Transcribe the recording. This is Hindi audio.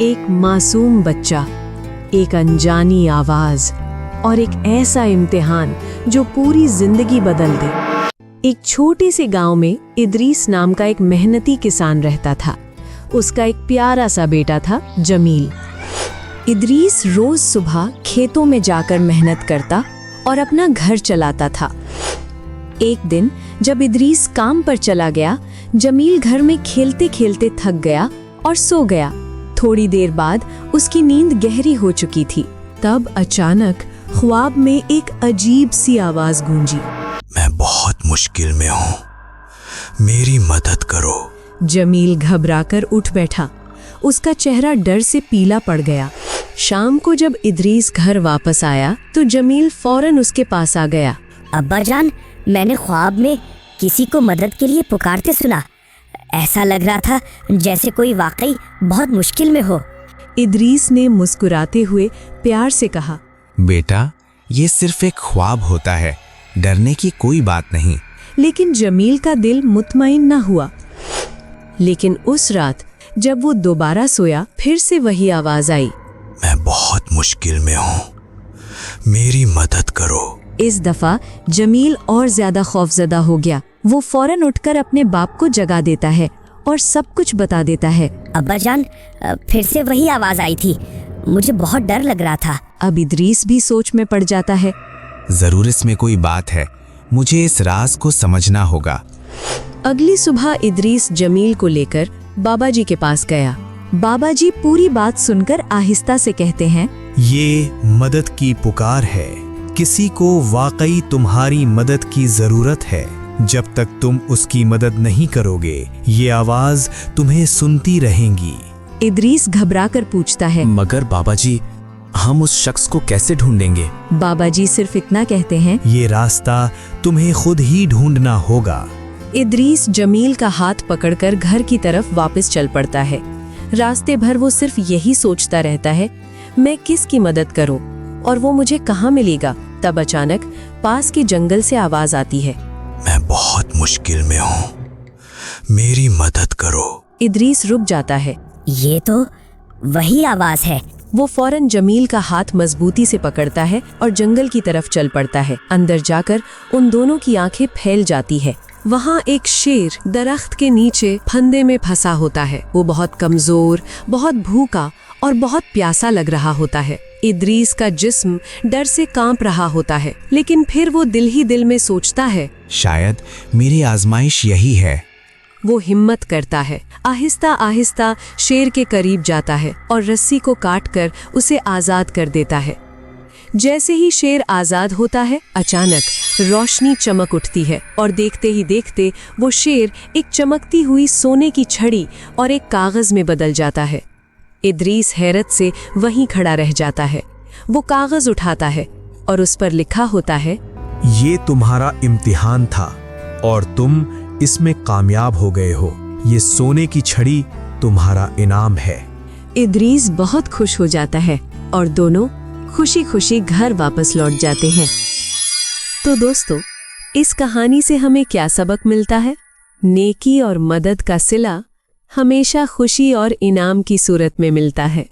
एक मासूम बच्चा, एक अनजानी आवाज और एक ऐसा इम्तिहान जो पूरी जिंदगी बदल दे। एक छोटे से गांव में इदरीस नाम का एक मेहनती किसान रहता था। उसका एक प्यारा सा बेटा था, जमील। इदरीस रोज सुबह खेतों में जाकर मेहनत करता और अपना घर चलाता था। एक दिन जब इदरीस काम पर चला गया, जमील घर में खेलते खेलते थक गया और सो गया। थोड़ी देर बाद उसकी नींद गहरी हो चुकी थी। तब अचानक ख्वाब में एक अजीब सी आवाज गूंजी। मैं बहुत मुश्किल में हूँ, मेरी मदद करो। जमील घबराकर उठ बैठा। उसका चेहरा डर से पीला पड़ गया। शाम को जब इदरीस घर वापस आया तो जमील फौरन उसके पास आ गया। अब्बा जान, मैंने ख्वाब में किसी को मदद के लिए पुकारते सुना। ऐसा लग रहा था जैसे कोई वाकई बहुत मुश्किल में हो। इदरीस ने मुस्कुराते हुए प्यार से कहा, बेटा, ये सिर्फ एक ख्वाब होता है, डरने की कोई बात नहीं। लेकिन जमील का दिल मुतमईन न हुआ। लेकिन उस रात जब वो दोबारा सोया, फिर से वही आवाज आई, मैं बहुत मुश्किल में हूँ, मेरी मदद करो। इस दफा जमील और ज्यादा खौफजदा हो गया। वो फौरन उठकर अपने बाप को जगा देता है और सब कुछ बता देता है। अब्बा जान, फिर से वही आवाज आई थी, मुझे बहुत डर लग रहा था। अब इदरीस भी सोच में पड़ जाता है। जरूर इसमें कोई बात है, मुझे इस राज को समझना होगा। अगली सुबह इदरीस जमील को लेकर बाबा जी के पास गया। बाबा जी पूरी बात सुनकर आहिस्ता से कहते हैं, ये मदद की पुकार है। किसी को वाकई तुम्हारी मदद की जरूरत है। जब तक तुम उसकी मदद नहीं करोगे, ये आवाज तुम्हें सुनती रहेंगी। इदरीस घबराकर पूछता है, मगर बाबा जी, हम उस शख्स को कैसे ढूंढेंगे? बाबा जी सिर्फ इतना कहते हैं, ये रास्ता तुम्हें खुद ही ढूंढना होगा। इदरीस जमील का हाथ पकड़कर घर की तरफ वापस चल पड़ता है। रास्ते भर वो सिर्फ यही सोचता रहता है, मैं किसकी मदद करूं और वो मुझे कहाँ मिलेगा। तब अचानक पास के जंगल से आवाज आती है, मैं बहुत मुश्किल में हूँ, मेरी मदद करो। इदरीस रुक जाता है। ये तो वही आवाज है। वो फौरन जमील का हाथ मजबूती से पकड़ता है और जंगल की तरफ चल पड़ता है। अंदर जाकर उन दोनों की आंखें फैल जाती है। वहाँ एक शेर दरख्त के नीचे फंदे में फंसा होता है। वो बहुत कमजोर, बहुत भूखा और बहुत प्यासा लग रहा होता है। इदरीस का जिस्म डर से कांप रहा होता है, लेकिन फिर वो दिल ही दिल में सोचता है, शायद मेरी आजमाइश यही है। वो हिम्मत करता है, आहिस्ता आहिस्ता शेर के करीब जाता है और रस्सी को काटकर उसे आजाद कर देता है। जैसे ही शेर आजाद होता है, अचानक रोशनी चमक उठती है और देखते ही देखते वो शेर एक चमकती हुई सोने की छड़ी और एक कागज में बदल जाता है। इदरीस हैरत से वहीं खड़ा रह जाता है। वो कागज उठाता है और उस पर लिखा होता है, ये तुम्हारा इम्तिहान था और तुम इसमें कामयाब हो गए हो। ये सोने की छड़ी तुम्हारा इनाम है। इदरीस बहुत खुश हो जाता है और दोनों खुशी खुशी घर वापस लौट जाते हैं। तो दोस्तों, इस कहानी से हमें क्या सबक मिलता है? नेकी और मदद का सिला हमेशा खुशी और इनाम की सूरत में मिलता है।